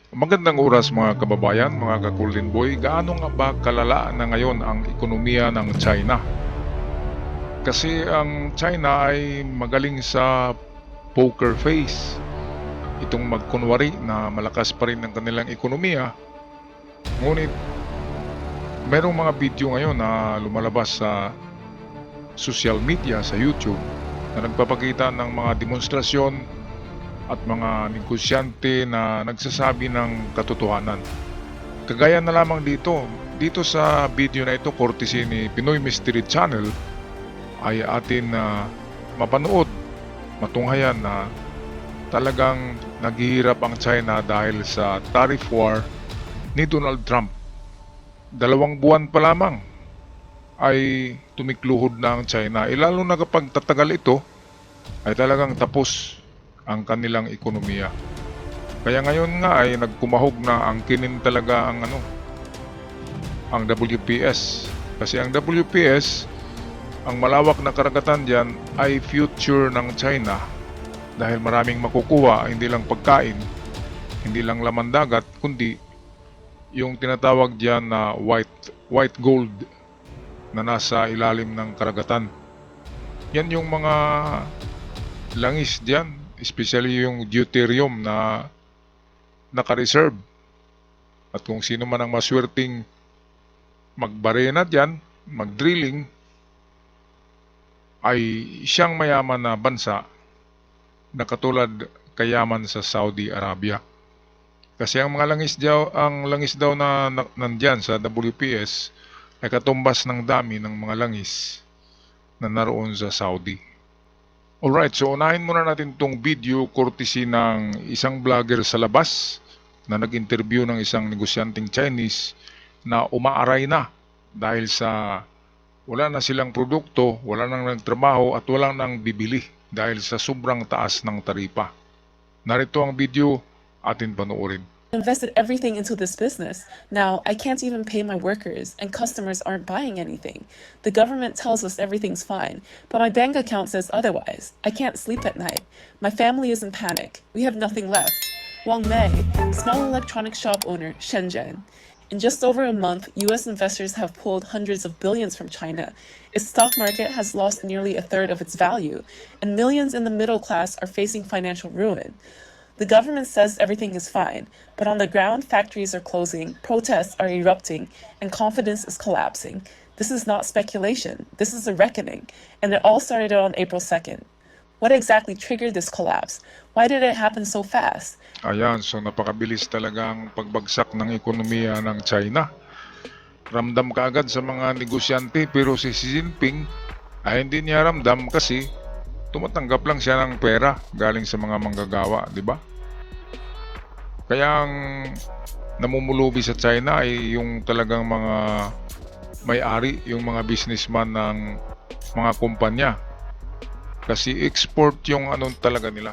Magandang oras mga kababayan, mga ka-Golden Boy. Gaano nga ba kalala na ngayon ang ekonomiya ng China? Kasi ang China ay magaling sa poker face. Itong magkunwari na malakas pa rin ang kanilang ekonomiya. Ngunit merong mga video ngayon na lumalabas sa social media, sa YouTube, na nagpapakita ng mga demonstrasyon at mga negosyante na nagsasabi ng katotohanan. Kagaya na lamang dito sa video na ito, courtesy ni Pinoy Mystery Channel, ay atin na mapanood, matunghayan na talagang naghihirap ang China dahil sa tariff war ni Donald Trump. 2 buwan pa lamang ay tumikluhod na ang China. Lalo na kapag tatagal ito, ay talagang tapos ang kanilang ekonomiya. Kaya ngayon nga ay nagkumahog na angkinin talaga ang WPS. Kasi ang WPS, ang malawak na karagatan diyan ay future ng China dahil maraming makukuha, hindi lang pagkain, hindi lang laman dagat, kundi yung tinatawag diyan na white gold na nasa ilalim ng karagatan. Yan yung mga langis diyan, especially yung deuterium na naka-reserve. At kung sino man ang maswerteng magbarena dyan, mag-drilling, ay siyang mayaman na bansa na katulad kayaman sa Saudi Arabia. Kasi ang langis daw na nandyan sa WPS ay katumbas ng dami ng mga langis na naroon sa Saudi. Alright, so unahin muna natin itong video courtesy ng isang vlogger sa labas na nag-interview ng isang negosyanteng Chinese na umaaray na dahil sa wala na silang produkto, wala nang nagtrabaho at wala nang bibili dahil sa sobrang taas ng taripa. Narito ang video, atin panoorin. Invested everything into this business. Now I can't even pay my workers and customers aren't buying anything. The government tells us everything's fine, but my bank account says otherwise. I can't sleep at night. My family is in panic. We have nothing left. Wang Mei, small electronics shop owner, Shenzhen. In just over a month, US investors have pulled hundreds of billions from China. Its stock market has lost nearly a third of its value, and millions in the middle class are facing financial ruin. The government says everything is fine, but on the ground, factories are closing, protests are erupting, and confidence is collapsing. This is not speculation. This is a reckoning, and it all started on April 2nd. What exactly triggered this collapse? Why did it happen so fast? Ayan, so napakabilis talaga ang pagbagsak ng ekonomiya ng China. Ramdam kaagad sa mga negosyante, pero si Xi Jinping ay hindi niya ramdam kasi tumatanggap lang siya ng pera galing sa mga manggagawa, di ba? Kaya ang namumulubi sa China ay yung talagang mga may-ari, yung mga businessman ng mga kumpanya. Kasi export yung talaga nila.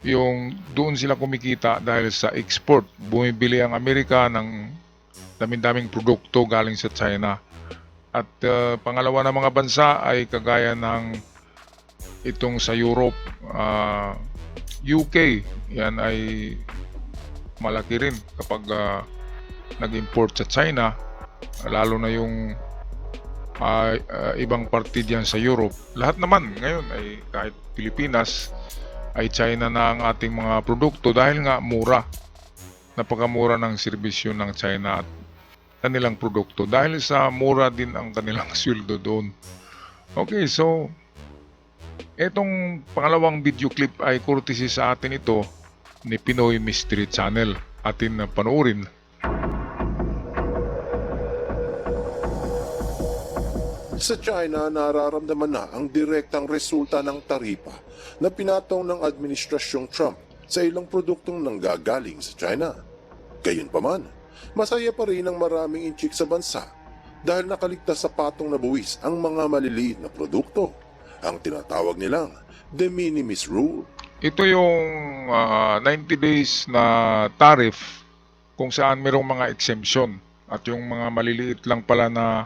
Yung doon sila kumikita dahil sa export. Bumibili ang Amerika ng daming-daming produkto galing sa China. At pangalawa na mga bansa ay kagaya ng itong sa Europe, UK, yan ay malaki rin kapag nag-import sa China, lalo na yung ibang parte diyan sa Europe. Lahat naman ngayon ay kahit Pilipinas ay China na ang ating mga produkto dahil nga mura. Napakamura ng serbisyo ng China at kanilang produkto dahil sa mura din ang kanilang sweldo doon. Okay, so etong pangalawang video clip ay courtesy sa atin ito ni Pinoy Mystery Channel. Atin na panoorin. Sa China, nararamdaman na ang direktang resulta ng taripa na pinatong ng Administrasyong Trump sa ilang produktong nanggagaling sa China. Gayunpaman, masaya pa rin ang maraming inchik sa bansa dahil nakaligtas sa patong na buwis ang mga maliliit na produkto, ang tinatawag nilang de minimis rule. Ito yung 90 days na tariff kung saan mayroong mga exemption at yung mga maliliit lang pala na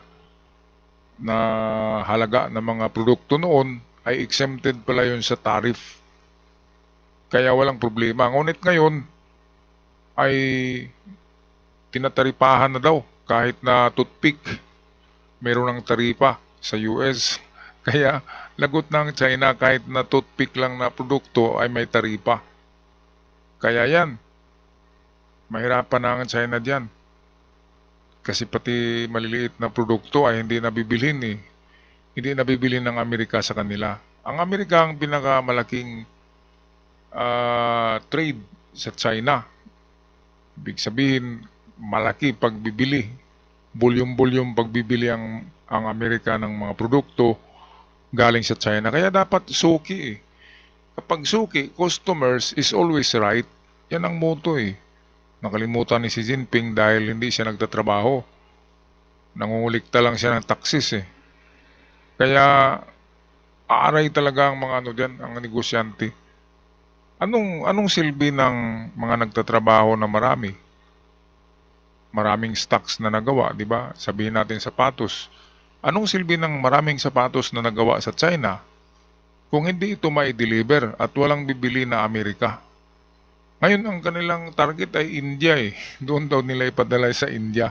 halaga ng mga produkto noon ay exempted pala yun sa tariff. Kaya walang problema. Ngunit ngayon, ay tinataripahan na daw. Kahit na toothpick, meron ng taripa sa US. Kaya lagot ng China kahit na toothpick lang na produkto ay may taripa. Kaya yan, mahirapan na ang China dyan. Kasi pati maliliit na produkto ay hindi nabibilhin eh. Hindi nabibilhin ng Amerika sa kanila. Ang Amerika ang pinakamalaking trade sa China. Ibig sabihin, malaki pagbibili. Volume pagbibili ang Amerika ng mga produkto galing sa China. Kaya dapat suki eh. Kapag suki, customers is always right. Yan ang motto eh. Nakalimutan ni Xi Jinping dahil hindi siya nagtatrabaho. Nangungulikta lang siya ng taxes eh. Kaya aaray talaga ang mga ano diyan, ang negosyante. Anong silbi ng mga nagtatrabaho na marami? Maraming stocks na nagawa, di ba? Sabihin natin sapatos. Anong silbi ng maraming sapatos na nagawa sa China kung hindi ito mai-deliver at walang bibili na Amerika? Ngayon ang kanilang target ay India eh. Doon daw nila ipadala sa India.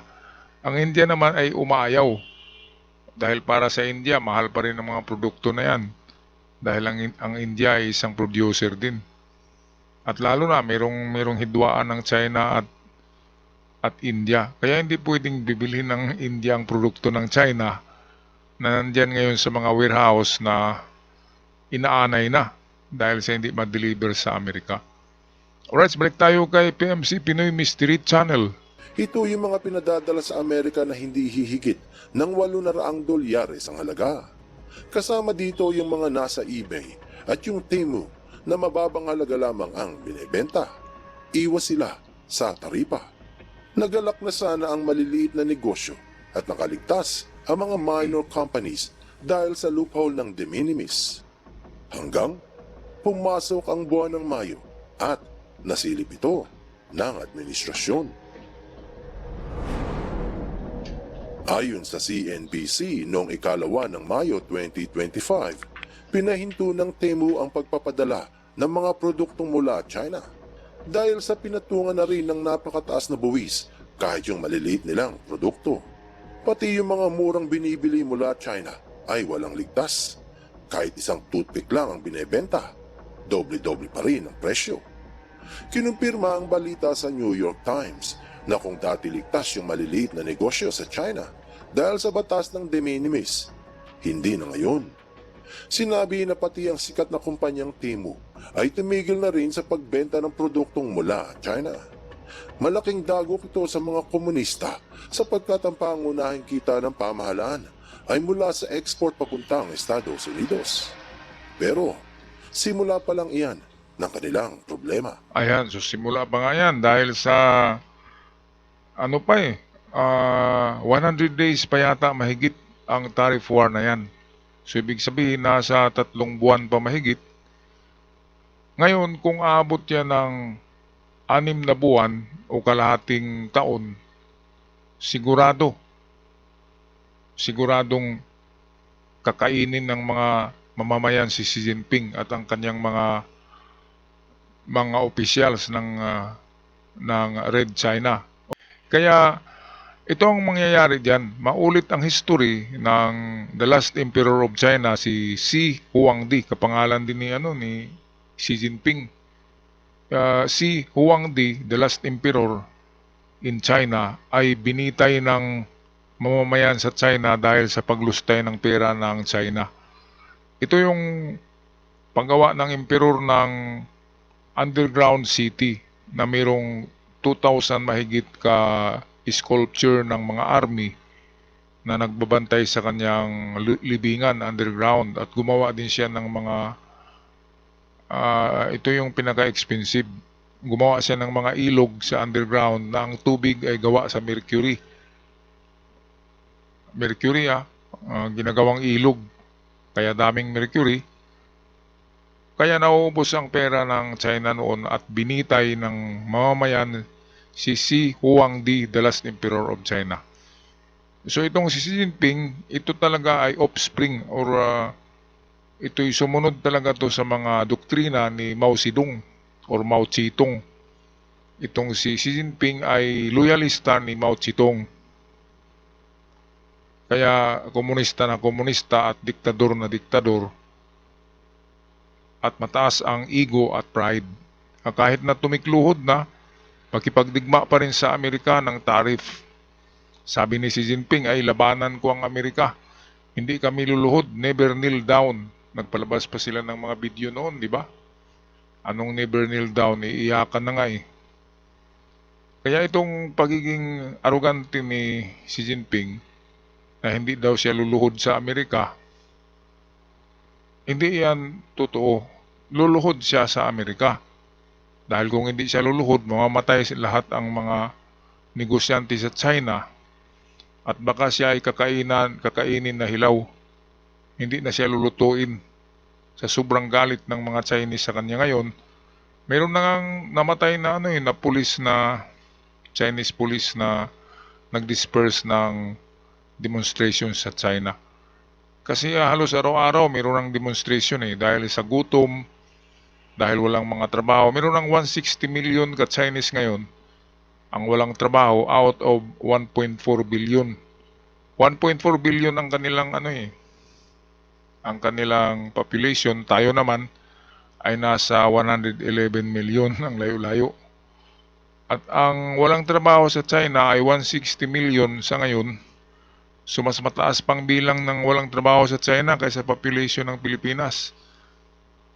Ang India naman ay umaayaw. Dahil para sa India, mahal pa rin ang mga produkto na yan. Dahil ang India ay isang producer din. At lalo na, mayroong hidwaan ng China at India. Kaya hindi pwedeng bibili ng India ang produkto ng China na nandyan ngayon sa mga warehouse na inaanay na dahil sa hindi ma-deliver sa Amerika. Alright, balik tayo kay PMC Pinoy Mystery Channel. Ito yung mga pinadadala sa Amerika na hindi hihigit ng $800 ang halaga. Kasama dito yung mga nasa eBay at yung Temu na mababang halaga lamang ang binebenta. Iwas sila sa taripa. Nagalak na sana ang maliliit na negosyo at nakaligtas ang mga minor companies dahil sa loophole ng de minimis. Hanggang pumasok ang buwan ng Mayo at nasilip ito ng administrasyon. Ayon sa CNBC, noong ikalawa ng Mayo 2025, pinahinto ng Temu ang pagpapadala ng mga produktong mula China dahil sa pinatungan na rin ng napakataas na buwis kahit yung maliliit nilang produkto. Pati yung mga murang binibili mula China ay walang ligtas. Kahit isang toothpick lang ang binebenta, doble-doble pa rin ang presyo. Kinumpirma ang balita sa New York Times na kung dati ligtas yung maliliit na negosyo sa China dahil sa batas ng de minimis, hindi na ngayon. Sinabi na pati ang sikat na kumpanyang Temu ay tumigil na rin sa pagbenta ng produktong mula China. Malaking dagok ito sa mga komunista sapagkat ang pangunahing kita ng pamahalaan ay mula sa export papuntang Estados Unidos. Pero simula pa lang iyan ng kanilang problema. Ayan, so simula pa nga yan dahil sa 100 days pa yata mahigit ang tariff war na yan. So ibig sabihin nasa 3 buwan pa mahigit. Ngayon kung aabot yan ng 6 na buwan o kalahating taon, siguradong kakainin ng mga mamamayan si Xi Jinping at ang kanyang mga officials ng Red China. Kaya ito ang mangyayari diyan. Maulit ang history ng the last emperor of China, si Xi Huangdi, kapangalan din ni Xi Jinping. Si Huangdi, the last emperor in China, ay binitay ng mamamayan sa China dahil sa paglustay ng pera ng China. Ito yung paggawa ng emperor ng underground city na mayroong 2,000 mahigit ka sculpture ng mga army na nagbabantay sa kanyang libingan underground at gumawa din siya ng mga ito yung pinaka-expensive. Gumawa siya ng mga ilog sa underground na ang tubig ay gawa sa mercury. Ginagawang ilog. Kaya daming mercury. Kaya nauubos ang pera ng China noon at binitay ng mamamayan si Xi Huangdi, the last emperor of China. So itong si Xi Jinping, ito talaga ay offspring or ito'y sumunod talaga to sa mga doktrina ni Mao Zedong or Mao Zedong. itong si Xi Jinping ay loyalista ni Mao Zedong. Kaya komunista na komunista at diktador na diktador, at mataas ang ego at pride. Kahit na tumikluhod na, makipagdigma pa rin sa Amerika ng tariff. Sabi ni Xi Jinping ay labanan ko ang Amerika. Hindi kami luluhod, never kneel down. Nagpalabas pa sila ng mga video noon, di ba? Anong never kneel down? Iiyakan na nga eh. Kaya itong pagiging arugante ni Xi Jinping na hindi daw siya luluhod sa Amerika, hindi yan totoo. Luluhod siya sa Amerika. Dahil kung hindi siya luluhod, mamamatay lahat ang mga negosyante sa China at baka siya ay kakainin na hilaw. Hindi na siya lulutuin. Sa sobrang galit ng mga Chinese sa kanya ngayon, meron na ngang namatay na na pulis na Chinese police na nag-disperse ng demonstration sa China. Kasi halos araw-araw meron ng demonstration dahil sa gutom, dahil walang mga trabaho. Meron ng 160 million ka-Chinese ngayon ang walang trabaho out of 1.4 billion. 1.4 billion ang kanilang ang kanilang population. Tayo naman ay nasa 111 million ang layo-layo. At ang walang trabaho sa China ay 160 million sa ngayon. So mas mataas pang bilang ng walang trabaho sa China kaysa population ng Pilipinas.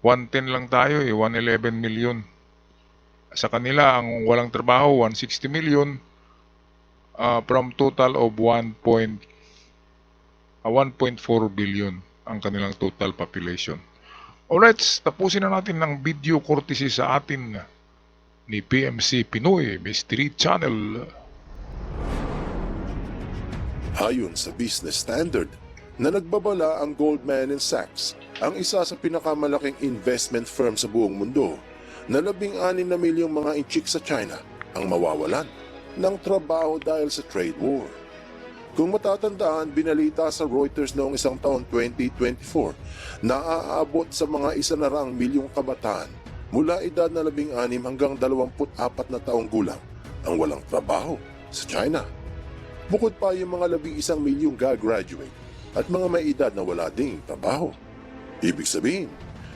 110 lang tayo 111 million. Sa kanila ang walang trabaho 160 million from total of 1.4 billion ang kanilang total population. Alright, tapusin na natin ng video courtesy sa atin ni PMC Pinoy Mystery Channel. Ayon sa Business Standard, na nagbabala ang Goldman Sachs, ang isa sa pinakamalaking investment firm sa buong mundo, na 16 na milyong mga inchik sa China ang mawawalan ng trabaho dahil sa trade war. Kung matatandaan, binalita sa Reuters noong isang taon 2024 na aabot sa mga 1 milyong kabataan mula edad na 16 hanggang 24 na taong gulang ang walang trabaho sa China. Bukod pa yung mga 11 milyong gagraduate at mga may edad na wala ding trabaho. Ibig sabihin,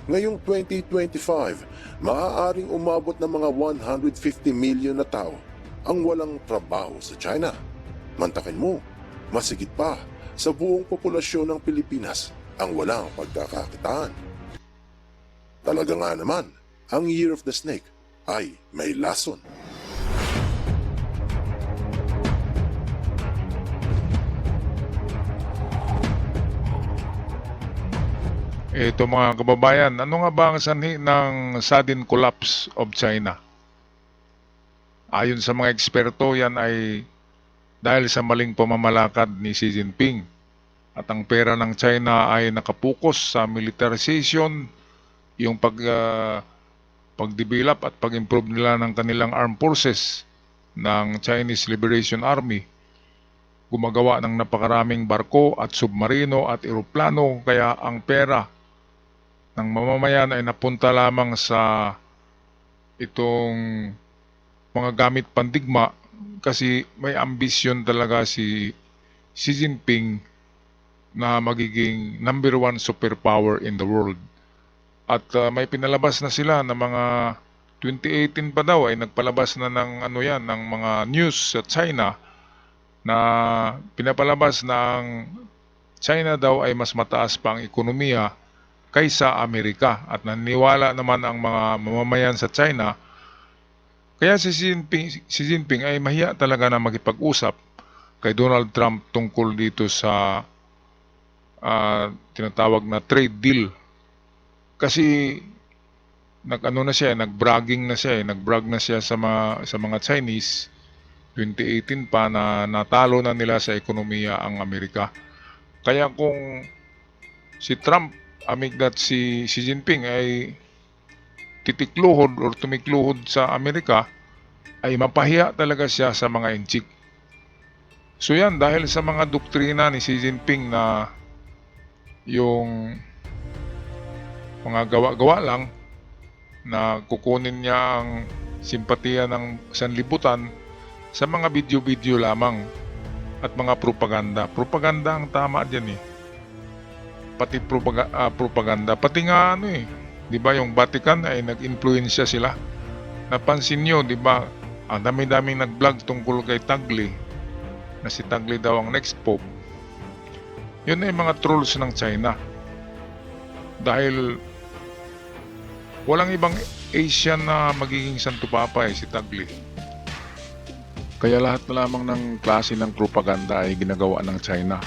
ngayong 2025, maaaring umabot ng mga 150 million na tao ang walang trabaho sa China. Mantakin mo, masigit pa sa buong populasyon ng Pilipinas ang walang pagkakakitaan. Talaga nga naman, ang Year of the Snake ay may lason. Ito mga kababayan, ano nga ba ang sanhi ng sudden collapse of China? Ayon sa mga eksperto, yan ay dahil sa maling pamamalakad ni Xi Jinping. At ang pera ng China ay nakapokus sa militarization, yung pag-develop at pag-improve nila ng kanilang armed forces ng Chinese Liberation Army. Gumagawa ng napakaraming barko at submarino at eroplano, kaya ang pera ng mamamayan ay napunta lamang sa itong mga gamit pandigma, kasi may ambisyon talaga si Xi Jinping na magiging number 1 superpower in the world. At may pinalabas na sila na mga 2018 pa daw ay nagpalabas na ng ng mga news sa China na pinapalabas na ang China daw ay mas mataas pa ang ekonomiya kaysa Amerika, at naniniwala naman ang mga mamamayan sa China. Kaya si Xi Jinping ay mahiya talaga na makipag-usap kay Donald Trump tungkol dito sa tinatawag na trade deal. Kasi nag-bragging na siya sa mga Chinese 2018 pa na natalo na nila sa ekonomiya ang Amerika. Kaya kung si Trump amigdat si Xi Jinping ay titikluhod o tumikluhod sa Amerika, ay mapahiya talaga siya sa mga inchik. So yan, dahil sa mga doktrina ni Xi Jinping na yung mga gawa-gawa lang, na kukunin niya ang simpatiya ng sanlibutan sa mga video-video lamang at mga propaganda. Propaganda ang tama dyan eh. Pati propaganda. Pati nga di ba yung Vatican ay nag-influensya sila. Napansin nyo, di ba, ang dami-daming nag-vlog tungkol kay Tagle, na si Tagle daw ang next pope. Yun ay mga trolls ng China. Dahil walang ibang Asian na magiging Santo Papa si Tagle. Kaya lahat na lamang ng klase ng propaganda ay ginagawa ng China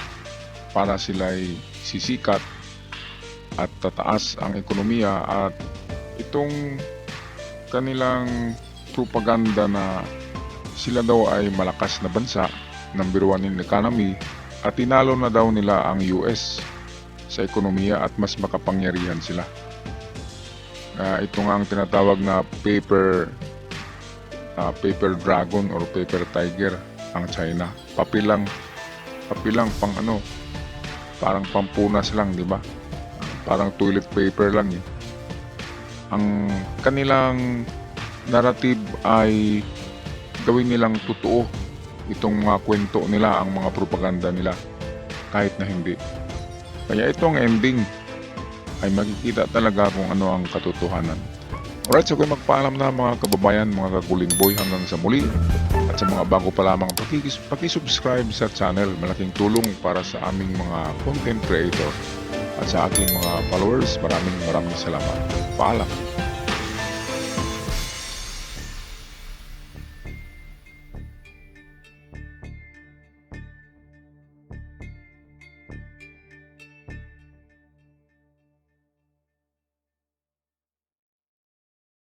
para sila ay sisikat at tataas ang ekonomiya, at itong kanilang propaganda na sila daw ay malakas na bansa, number 1 in economy, at tinalo na daw nila ang US sa ekonomiya at mas makapangyarihan sila. Ito nga ang tinatawag na paper dragon or paper tiger ang China. Papilang pang parang pampunas lang, di ba? Parang toilet paper lang eh. Ang kanilang narrative ay gawin nilang totoo itong mga kwento nila, ang mga propaganda nila, kahit na hindi. Kaya itong ending ay makikita talaga kung ano ang katotohanan. Alright, so kung magpaalam na mga kababayan, mga kakuling boy, hanggang sa muli. At sa mga bago pa lamang, pakisubscribe sa channel. Malaking tulong para sa aming mga content creator. At sa aking mga followers, maraming salamat. Paalam.